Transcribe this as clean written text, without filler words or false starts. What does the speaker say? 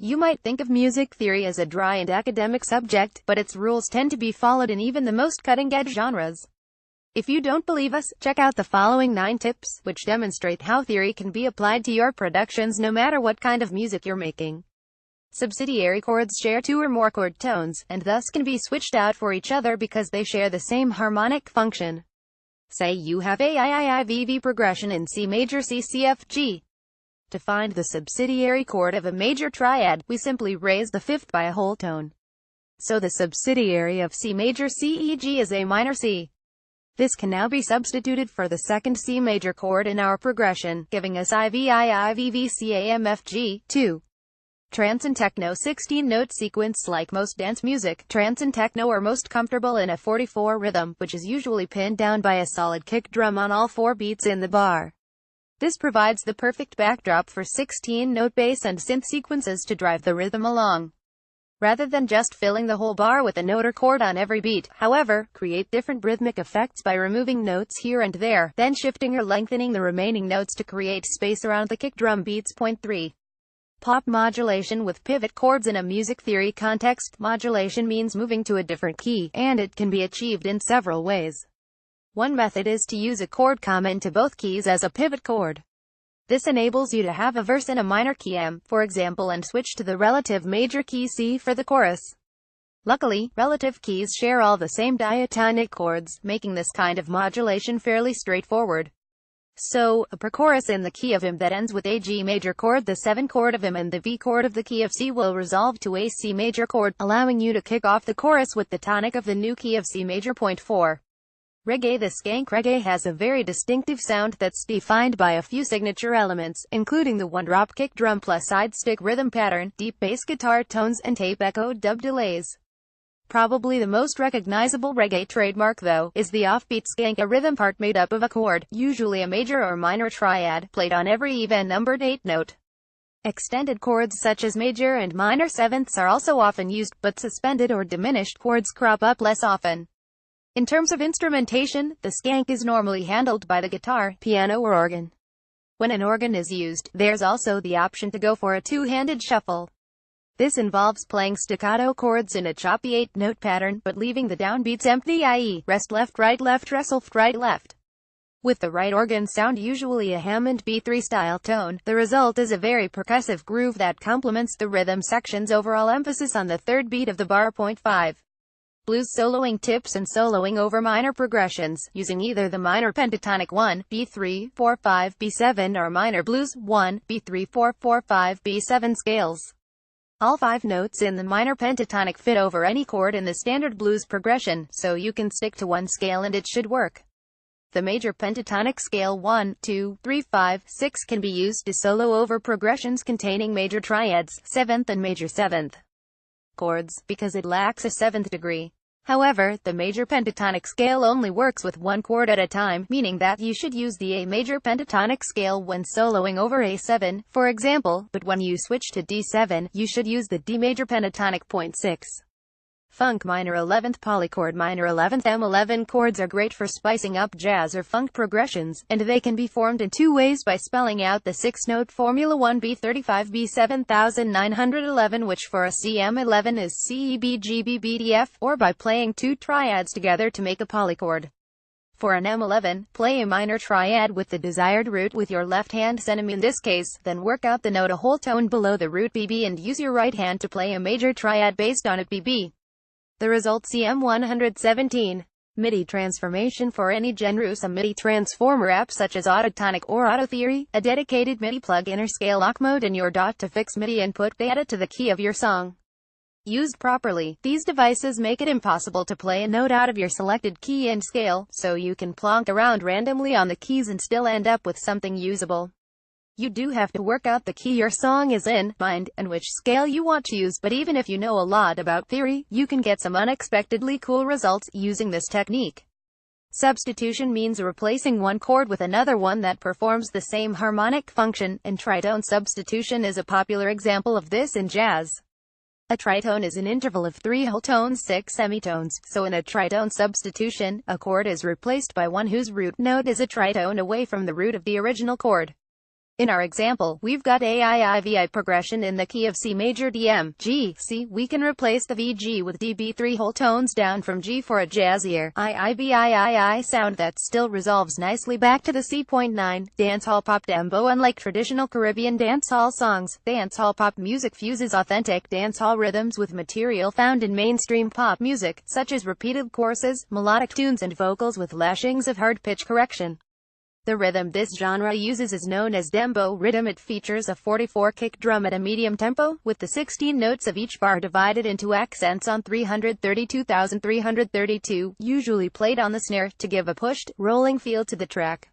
You might think of music theory as a dry and academic subject, but its rules tend to be followed in even the most cutting-edge genres. If you don't believe us, check out the following 9 tips, which demonstrate how theory can be applied to your productions no matter what kind of music you're making. Subsidiary chords share 2 or more chord tones, and thus can be switched out for each other because they share the same harmonic function. Say you have a IIIVV progression in C major C C F G. To find the subsidiary chord of a major triad, we simply raise the fifth by a whole tone. So the subsidiary of C major C E G is A minor C. This can now be substituted for the second C major chord in our progression, giving us IVIIVVCAMFG, 2. Trance and techno 16-note sequence. Like most dance music, trance and techno are most comfortable in a 44 rhythm, which is usually pinned down by a solid kick drum on all 4 beats in the bar. This provides the perfect backdrop for 16-note bass and synth sequences to drive the rhythm along. Rather than just filling the whole bar with a note or chord on every beat, however, create different rhythmic effects by removing notes here and there, then shifting or lengthening the remaining notes to create space around the kick drum beats. Point 3. Pop modulation with pivot chords. In a music theory context, modulation means moving to a different key, and it can be achieved in several ways. One method is to use a chord common to both keys as a pivot chord. This enables you to have a verse in a minor key M, for example, and switch to the relative major key C for the chorus. Luckily, relative keys share all the same diatonic chords, making this kind of modulation fairly straightforward. So, a pre-chorus in the key of M that ends with a G major chord, the 7 chord of M and the V chord of the key of C will resolve to a C major chord, allowing you to kick off the chorus with the tonic of the new key of C major. Point 4. Reggae. The skank reggae has a very distinctive sound that's defined by a few signature elements, including the one-drop kick drum plus side-stick rhythm pattern, deep bass guitar tones, and tape echo dub delays. Probably the most recognizable reggae trademark, though, is the offbeat skank, a rhythm part made up of a chord, usually a major or minor triad, played on every even-numbered 8 note. Extended chords such as major and minor sevenths are also often used, but suspended or diminished chords crop up less often. In terms of instrumentation, the skank is normally handled by the guitar, piano or organ. When an organ is used, there's also the option to go for a two-handed shuffle. This involves playing staccato chords in a choppy 8-note pattern, but leaving the downbeats empty, i.e., rest left right left wrestle right left. With the right organ sound, usually a Hammond B3 style tone, the result is a very percussive groove that complements the rhythm section's overall emphasis on the third beat of the bar. Point 5. Blues soloing tips and soloing over minor progressions, using either the minor pentatonic 1, B3, 4, 5, B7 or minor blues 1, B3, 4, 4, 5, B7 scales. All 5 notes in the minor pentatonic fit over any chord in the standard blues progression, so you can stick to one scale and it should work. The major pentatonic scale 1, 2, 3, 5, 6 can be used to solo over progressions containing major triads, 7th and major 7th chords, because it lacks a 7th degree. However, the major pentatonic scale only works with one chord at a time, meaning that you should use the A major pentatonic scale when soloing over A7, for example, but when you switch to D7, you should use the D major pentatonic. Point 6. Funk minor 11th polychord. Minor 11th M11 chords are great for spicing up jazz or funk progressions, and they can be formed in 2 ways: by spelling out the 6-note formula 1B35 B7911, which for a CM11 is CEBGBBDF, or by playing 2 triads together to make a polychord. For an M11, play a minor triad with the desired root with your left hand senem in this case, then work out the note a whole tone below the root BB and use your right hand to play a major triad based on it BB. The result CM117. MIDI transformation. For any genre, use a MIDI transformer app such as Autotonic or AutoTheory, a dedicated MIDI plug-in or scale lock mode in your DAW to fix MIDI input data to the key of your song. Used properly, these devices make it impossible to play a note out of your selected key and scale, so you can plonk around randomly on the keys and still end up with something usable. You do have to work out the key your song is in, mind, and which scale you want to use, but even if you know a lot about theory, you can get some unexpectedly cool results using this technique. Substitution means replacing one chord with another one that performs the same harmonic function, and tritone substitution is a popular example of this in jazz. A tritone is an interval of 3 whole tones, 6 semitones, so in a tritone substitution, a chord is replaced by one whose root note is a tritone away from the root of the original chord. In our example, we've got AIIVI progression in the key of C major DM, G, C. We can replace the VG with DB 3 whole tones down from G for a jazzier III sound that still resolves nicely back to the C.9. Dancehall pop dembo. Unlike traditional Caribbean dancehall songs, dancehall pop music fuses authentic dancehall rhythms with material found in mainstream pop music, such as repeated choruses, melodic tunes and vocals with lashings of hard pitch correction. The rhythm this genre uses is known as dembo rhythm. It features a 44 kick drum at a medium tempo, with the 16 notes of each bar divided into accents on 332,332, usually played on the snare, to give a pushed, rolling feel to the track.